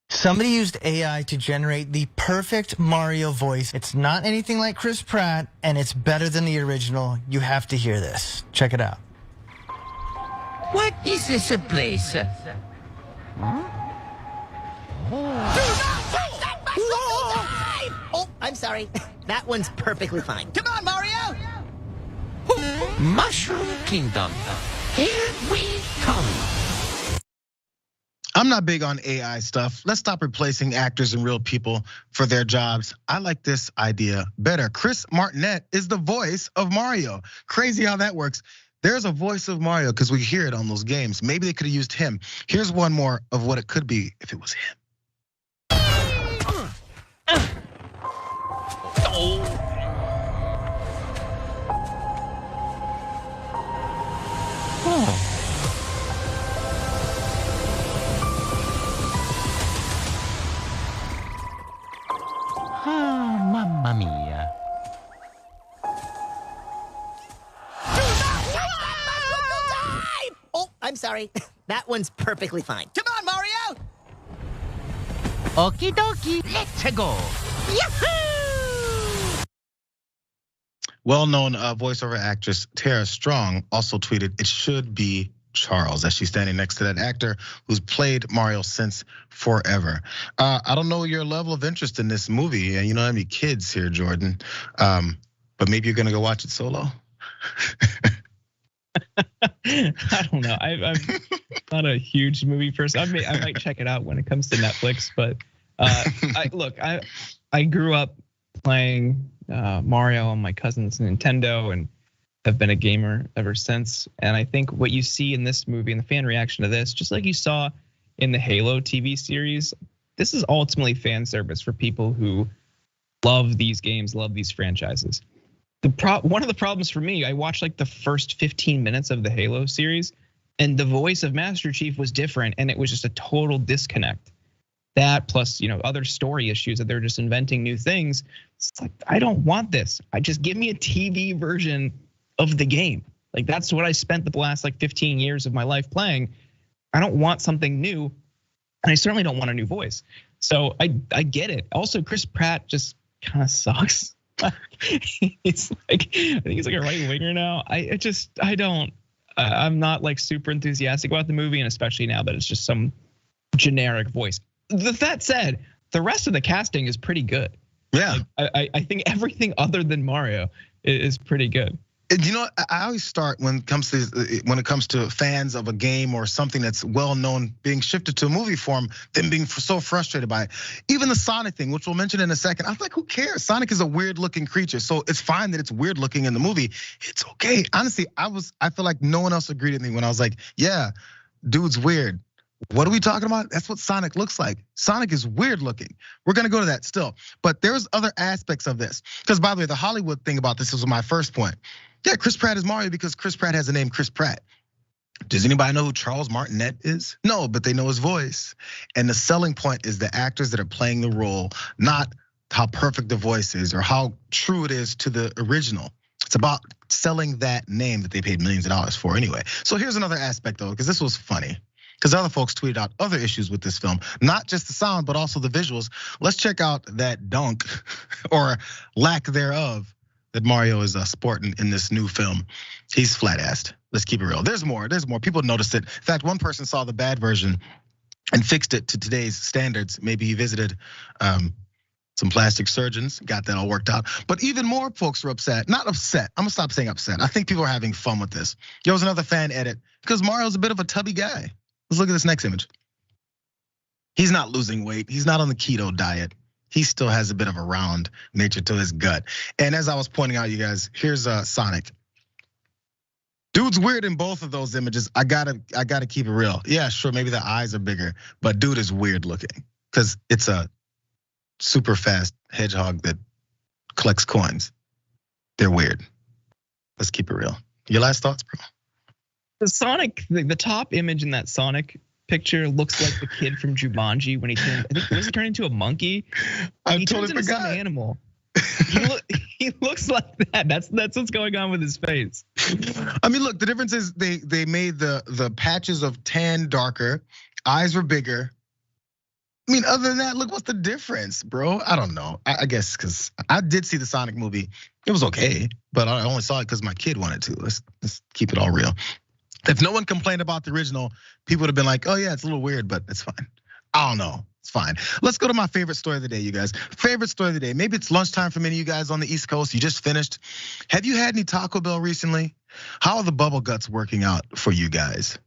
Somebody used AI to generate the perfect Mario voice. It's not anything like Chris Pratt, and it's better than the original. You have to hear this. Check it out. What is this a place? Huh? Do not touch that mushroom, you'll die! Oh, I'm sorry. That one's perfectly fine. Come on, Mario! Mushroom Kingdom, here we come. I'm not big on AI stuff. Let's stop replacing actors and real people for their jobs. I like this idea better. Chris Martinet is the voice of Mario. Crazy how that works. There's a voice of Mario because we hear it on those games. Maybe they could have used him. Here's one more of what it could be if it was him. Mamma mia. Oh, I'm sorry. That one's perfectly fine. Come on, Mario! Okie dokie, let's go. Yahoo! Well-known voiceover actress Tara Strong also tweeted, "It should be Charles," as she's standing next to that actor who's played Mario since forever. I don't know your level of interest in this movie, and you don't have any kids here, Jordan. But maybe you're gonna go watch it solo. I don't know. I'm not a huge movie person. I might check it out when it comes to Netflix. But I grew up playing Mario on my cousin's Nintendo and have been a gamer ever since. And I think what you see in this movie and the fan reaction to this, just like you saw in the Halo TV series, this is ultimately fan service for people who love these games, love these franchises. One of the problems for me, I watched like the first 15 minutes of the Halo series, and the voice of Master Chief was different, and it was just a total disconnect. That plus, other story issues that they're just inventing new things. It's like, I don't want this. I just give me a TV version of the game. Like that's what I spent the last 15 years of my life playing. I don't want something new, and I certainly don't want a new voice. So I get it. Also, Chris Pratt just kind of sucks. It's like, I think he's like a right winger now. I'm not super enthusiastic about the movie, and especially now that it's just some generic voice. That said, the rest of the casting is pretty good. Yeah, I think everything other than Mario is pretty good. You know, I always start when it comes to fans of a game or something that's well known being shifted to a movie form, them being so frustrated by it. Even the Sonic thing, which we'll mention in a second, I'm like, who cares? Sonic is a weird looking creature, so it's fine that it's weird looking in the movie. It's okay. Honestly, I feel like no one else agreed with me when I was like, yeah, dude's weird. What are we talking about? That's what Sonic looks like. Sonic is weird looking. We're gonna go to that still, but there's other aspects of this. Because by the way, the Hollywood thing about this was my first point. Yeah, Chris Pratt is Mario because Chris Pratt has the name Chris Pratt. Does anybody know who Charles Martinet is? No, but they know his voice. And the selling point is the actors that are playing the role, not how perfect the voice is or how true it is to the original. It's about selling that name that they paid millions of dollars for anyway. So here's another aspect though, because this was funny. Because other folks tweeted out other issues with this film, not just the sound, but also the visuals. Let's check out that dunk or lack thereof that Mario is sporting in this new film. He's flat-assed. Let's keep it real. There's more. People noticed it. In fact, one person saw the bad version and fixed it to today's standards. Maybe he visited some plastic surgeons, got that all worked out. But even more folks were upset. Not upset. I'm gonna stop saying upset. I think people are having fun with this. There was another fan edit because Mario's a bit of a tubby guy. Let's look at this next image. He's not losing weight. He's not on the keto diet. He still has a bit of a round nature to his gut. And as I was pointing out, you guys, here's Sonic. Dude's weird in both of those images. I gotta keep it real. Yeah, sure, maybe the eyes are bigger, but dude is weird looking because it's a super fast hedgehog that collects coins. They're weird. Let's keep it real. Your last thoughts, bro? The Sonic, the top image in that Sonic picture looks like the kid from Jumanji when he turned. I think was he turned into a monkey? He turns into some animal. He looks like that. That's what's going on with his face. I mean, look, the difference is they made the patches of tan darker, eyes were bigger. I mean, other than that, look, what's the difference, bro? I don't know. I guess because I did see the Sonic movie. It was okay, but I only saw it because my kid wanted to. Let's keep it all real. If no one complained about the original, people would have been like, oh yeah, it's a little weird, but it's fine. I don't know, it's fine. Let's go to my favorite story of the day, you guys. Favorite story of the day. Maybe it's lunchtime for many of you guys on the East Coast. You just finished. Have you had any Taco Bell recently? How are the bubble guts working out for you guys?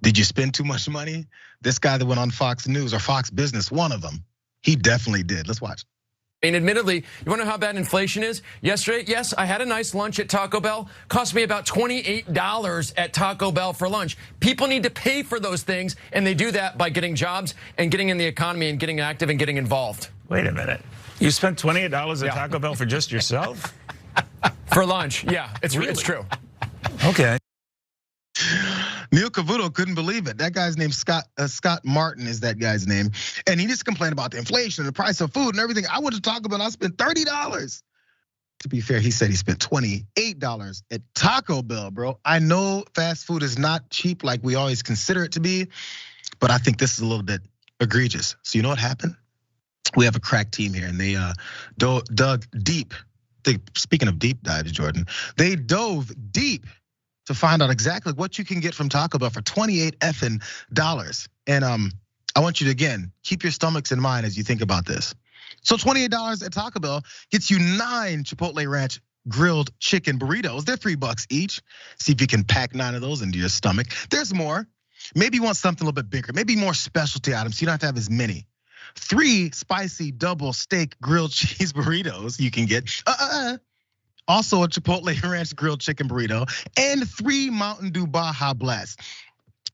Did you spend too much money? This guy that went on Fox News or Fox Business, one of them, he definitely did. Let's watch. And admittedly, you wanna know how bad inflation is? Yesterday, yes, I had a nice lunch at Taco Bell. Cost me about $28 at Taco Bell for lunch. People need to pay for those things, and they do that by getting jobs and getting in the economy and getting active and getting involved. Wait a minute. You spent $28 at Taco Bell for just yourself? For lunch, yeah, it's true. Okay. Neil Cavuto couldn't believe it. That guy's name, Scott Martin is that guy's name. And he just complained about the inflation, the price of food and everything. I went to Taco Bell, I spent $30. To be fair, he said he spent $28 at Taco Bell, bro. I know fast food is not cheap like we always consider it to be, but I think this is a little bit egregious. So you know what happened? We have a crack team here and they dug deep. Speaking of deep dives, Jordan, they dove deep to find out exactly what you can get from Taco Bell for $28 effing. And I want you to, again, keep your stomachs in mind as you think about this. So $28 at Taco Bell gets you 9 Chipotle Ranch grilled chicken burritos. They're $3 each. See if you can pack 9 of those into your stomach. There's more. Maybe you want something a little bit bigger, maybe more specialty items, so you don't have to have as many. 3 spicy double steak grilled cheese burritos you can get. Also a Chipotle Ranch grilled chicken burrito and 3 Mountain Dew Baja Blast.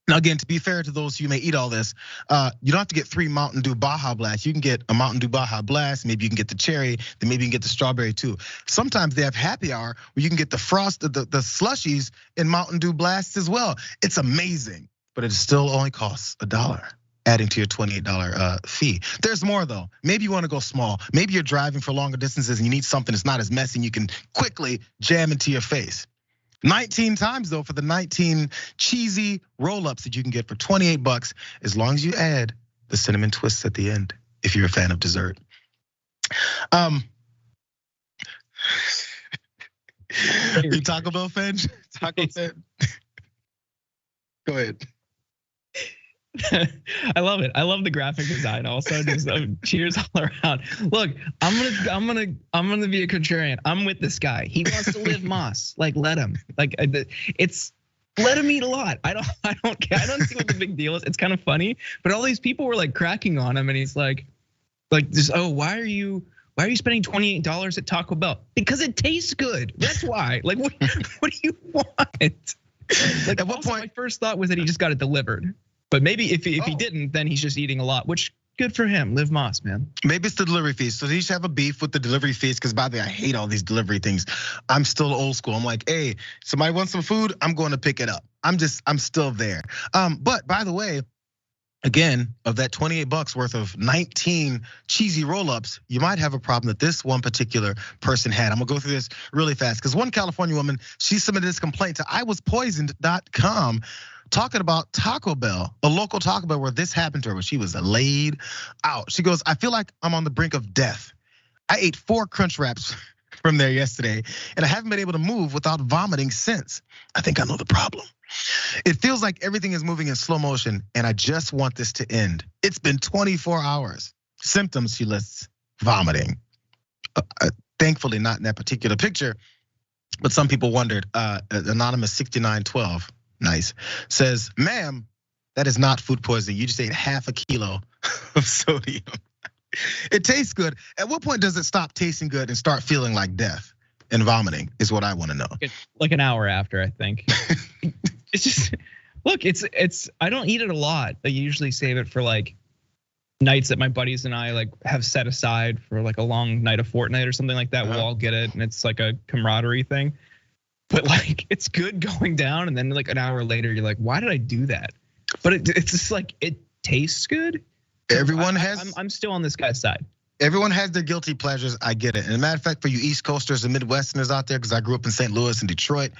Now again, to be fair to those who may eat all this, you don't have to get 3 Mountain Dew Baja Blast. You can get a Mountain Dew Baja Blast. Maybe you can get the cherry. Then maybe you can get the strawberry too. Sometimes they have happy hour where you can get the the slushies in Mountain Dew Blasts as well. It's amazing, but it still only costs $1. Adding to your $28 fee. There's more though. Maybe you want to go small. Maybe you're driving for longer distances and you need something that's not as messy and you can quickly jam into your face. 19 times though for the 19 cheesy roll-ups that you can get for $28 as long as you add the cinnamon twists at the end if you're a fan of dessert. You Taco Bell fan? Taco fan? Go ahead. I love it. I love the graphic design. Also, just cheers all around. Look, I'm gonna be a contrarian. I'm with this guy. He wants to live Moss. Like, let him. Like, let him eat a lot. I don't care. I don't see what the big deal is. It's kind of funny, but all these people were like cracking on him, and he's like this. Oh, why are you spending $28 at Taco Bell? Because it tastes good. That's why. Like, what do you want? Like, at what point? My first thought was that he just got it delivered. But maybe if he didn't, then he's just eating a lot, which good for him. Live Moss, man. Maybe it's the delivery fees. So he should have a beef with the delivery fees, because by the way, I hate all these delivery things. I'm still old school. I'm like, hey, somebody wants some food, I'm going to pick it up. I'm still there. But by the way, again, of that $28 worth of 19 cheesy roll-ups, you might have a problem that this one particular person had. I'm gonna go through this really fast, because one California woman, she submitted this complaint to iwaspoisoned.com, talking about Taco Bell, a local Taco Bell where this happened to her, where she was laid out. She goes, I feel like I'm on the brink of death. I ate 4 Crunch Wraps from there yesterday, and I haven't been able to move without vomiting since. I think I know the problem. It feels like everything is moving in slow motion, and I just want this to end. It's been 24 hours. Symptoms, she lists: vomiting. Thankfully, not in that particular picture, but some people wondered. Anonymous 6912, nice, says, ma'am, that is not food poisoning. You just ate half a kilo of sodium. It tastes good. At what point does it stop tasting good and start feeling like death and vomiting is what I want to know. Like an hour after, I think. It's just, look, it's I don't eat it a lot. I usually save it for like nights that my buddies and I like have set aside for like a long night of Fortnite or something like that. We'll all get it, and it's like a camaraderie thing. But like, it's good going down, and then like an hour later, you're like, why did I do that? But it's just like, it tastes good. Everyone has. I'm still on this guy's side. Everyone has their guilty pleasures. I get it. And as a matter of fact, for you East Coasters and Midwesterners out there, because I grew up in St. Louis and Detroit,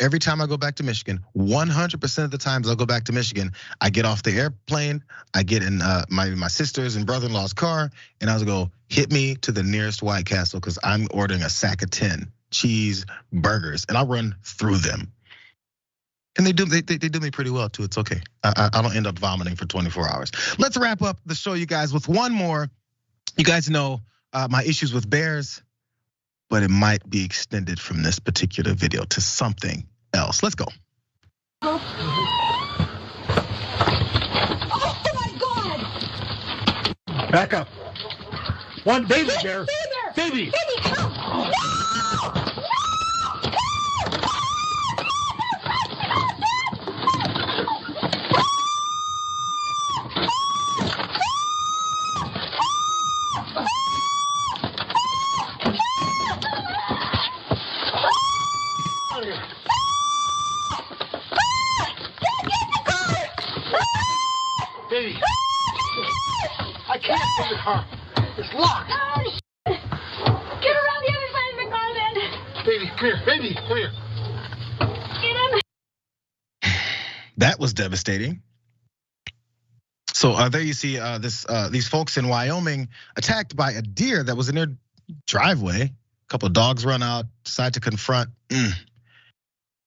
every time I go back to Michigan, 100% of the times I'll go back to Michigan, I get off the airplane, I get in my sister's and brother-in-law's car, and I was go, hit me to the nearest White Castle, because I'm ordering a sack of 10 cheeseburgers, and I'll run through them. And they do me pretty well too. It's okay. I don't end up vomiting for 24 hours. Let's wrap up the show, you guys, with one more. You guys know my issues with bears, but it might be extended from this particular video to something else. Let's go. Oh my God! Back up. One baby bear. Baby. Come. I can't get the car. It's locked. Oh, get around the other side of the car then. Baby, come here. Baby, come here. Get him. That was devastating. So there you see these folks in Wyoming attacked by a deer that was in their driveway. A couple of dogs run out, decide to confront, and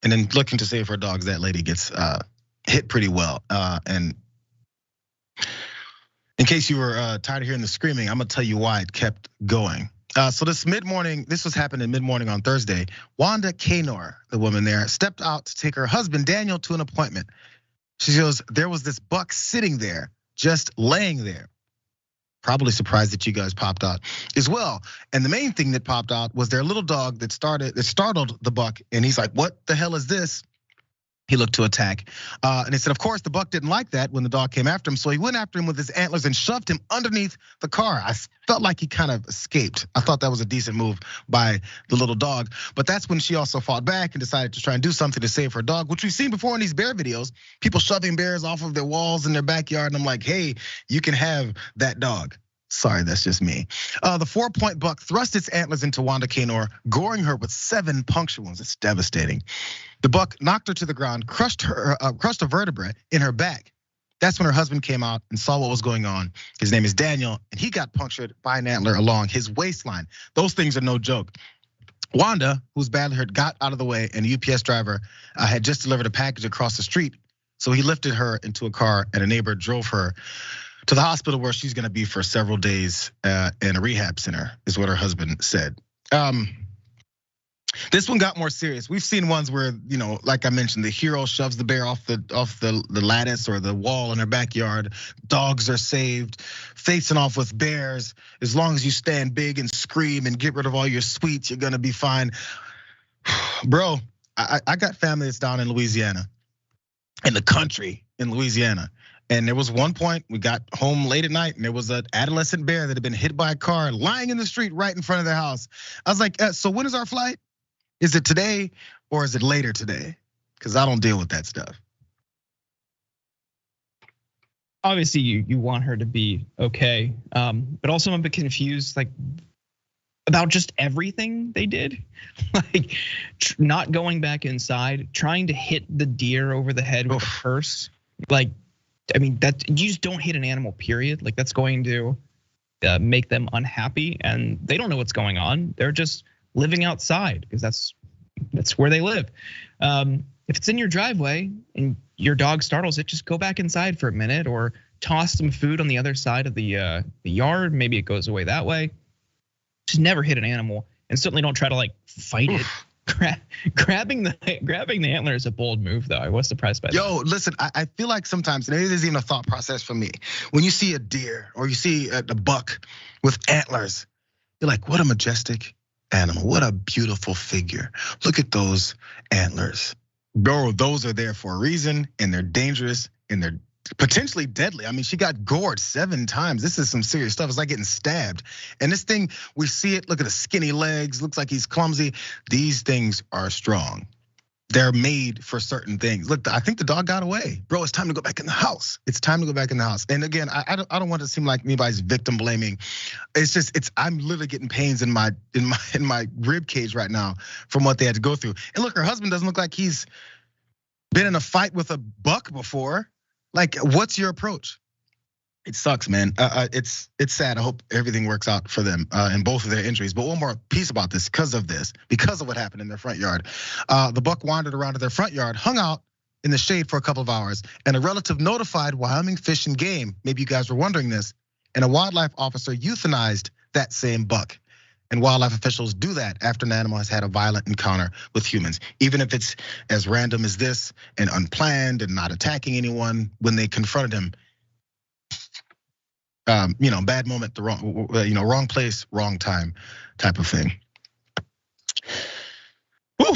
then looking to save her dogs, that lady gets hit pretty well. And in case you were tired of hearing the screaming, I'm gonna tell you why it kept going. So this was happening mid-morning on Thursday. Wanda Kanor, the woman there, stepped out to take her husband Daniel to an appointment. She goes, there was this buck sitting there, just laying there. Probably surprised that you guys popped out as well. And the main thing that popped out was their little dog that startled the buck. And he's like, what the hell is this? He looked to attack. And he said, of course, the buck didn't like that when the dog came after him. So he went after him with his antlers and shoved him underneath the car. I felt like he kind of escaped. I thought that was a decent move by the little dog. But that's when she also fought back and decided to try and do something to save her dog, which we've seen before in these bear videos. People shoving bears off of their walls in their backyard. And I'm like, hey, you can have that dog. Sorry, that's just me. The 4-point buck thrust its antlers into Wanda Kanor, goring her with 7 puncture wounds. It's devastating. The buck knocked her to the ground, crushed a vertebrae in her back. That's when her husband came out and saw what was going on. His name is Daniel, and he got punctured by an antler along his waistline. Those things are no joke. Wanda, who's badly hurt, got out of the way, and a UPS driver had just delivered a package across the street So he lifted her into a car, and a neighbor drove her to the hospital where she's gonna be for several days in a rehab center, is what her husband said. This one got more serious. We've seen ones where, like I mentioned, the hero shoves the bear off the lattice or the wall in her backyard. Dogs are saved, facing off with bears. As long as you stand big and scream and get rid of all your sweets, you're gonna be fine. Bro, I got family that's down in Louisiana, in the country in Louisiana. And there was one point we got home late at night and there was an adolescent bear that had been hit by a car lying in the street right in front of their house. I was like, so when is our flight? Is it today or is it later today? Because I don't deal with that stuff. Obviously, you want her to be okay, but also I'm a bit confused, like about just everything they did, like not going back inside, trying to hit the deer over the head with a purse. Like, I mean, that you just don't hit an animal, period. Like that's going to make them unhappy, and they don't know what's going on. They're just living outside because that's where they live. If it's in your driveway and your dog startles it, just go back inside for a minute or toss some food on the other side of the yard. Maybe it goes away that way. Just never hit an animal, and certainly don't try to like fight it. Grabbing the antler is a bold move, though. I was surprised by that. Yo, listen, I feel like sometimes, and it isn't even a thought process for me. When you see a deer or you see a buck with antlers, you're like, what a majestic animal, what a beautiful figure. Look at those antlers. Bro, those are there for a reason, and they're dangerous, and they're potentially deadly. I mean, she got gored 7 times. This is some serious stuff. It's like getting stabbed. And this thing, we see it, look at the skinny legs, looks like he's clumsy. These things are strong. They're made for certain things. Look, I think the dog got away. Bro, it's time to go back in the house. It's time to go back in the house. And again, I don't want it to seem like anybody's victim blaming. It's just, I'm literally getting pains in my rib cage right now from what they had to go through. And look, her husband doesn't look like he's been in a fight with a buck before. Like, what's your approach? It sucks, man. It's sad. I hope everything works out for them in both of their injuries. But one more piece about this, because of what happened in their front yard. The buck wandered around to their front yard, hung out in the shade for a couple of hours, and a relative notified Wyoming Fish and Game. Maybe you guys were wondering this. And a wildlife officer euthanized that same buck. And wildlife officials do that after an animal has had a violent encounter with humans. Even if it's as random as this and unplanned and not attacking anyone, when they confronted him, bad moment, wrong place, wrong time type of thing. Whew.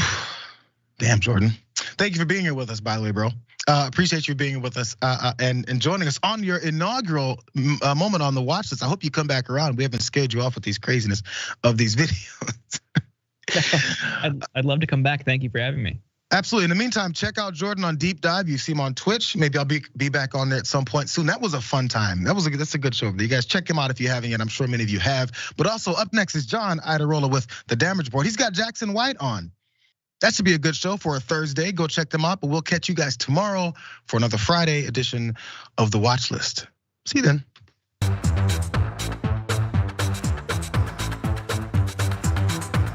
Damn, Jordan. Thank you for being here with us, by the way, bro. Appreciate you being with us and joining us on your inaugural moment on the watch list. I hope you come back around. We haven't scared you off with these craziness of these videos. I'd love to come back. Thank you for having me. Absolutely. In the meantime, check out Jordan on Deep Dive. You see him on Twitch. Maybe I'll be back on there at some point soon. That was a fun time. That's a good show. You guys check him out if you haven't yet. I'm sure many of you have. But also up next is John Idarola with the Damage Board. He's got Jackson White on. That should be a good show for a Thursday. Go check them out. But we'll catch you guys tomorrow for another Friday edition of the Watch List. See you then.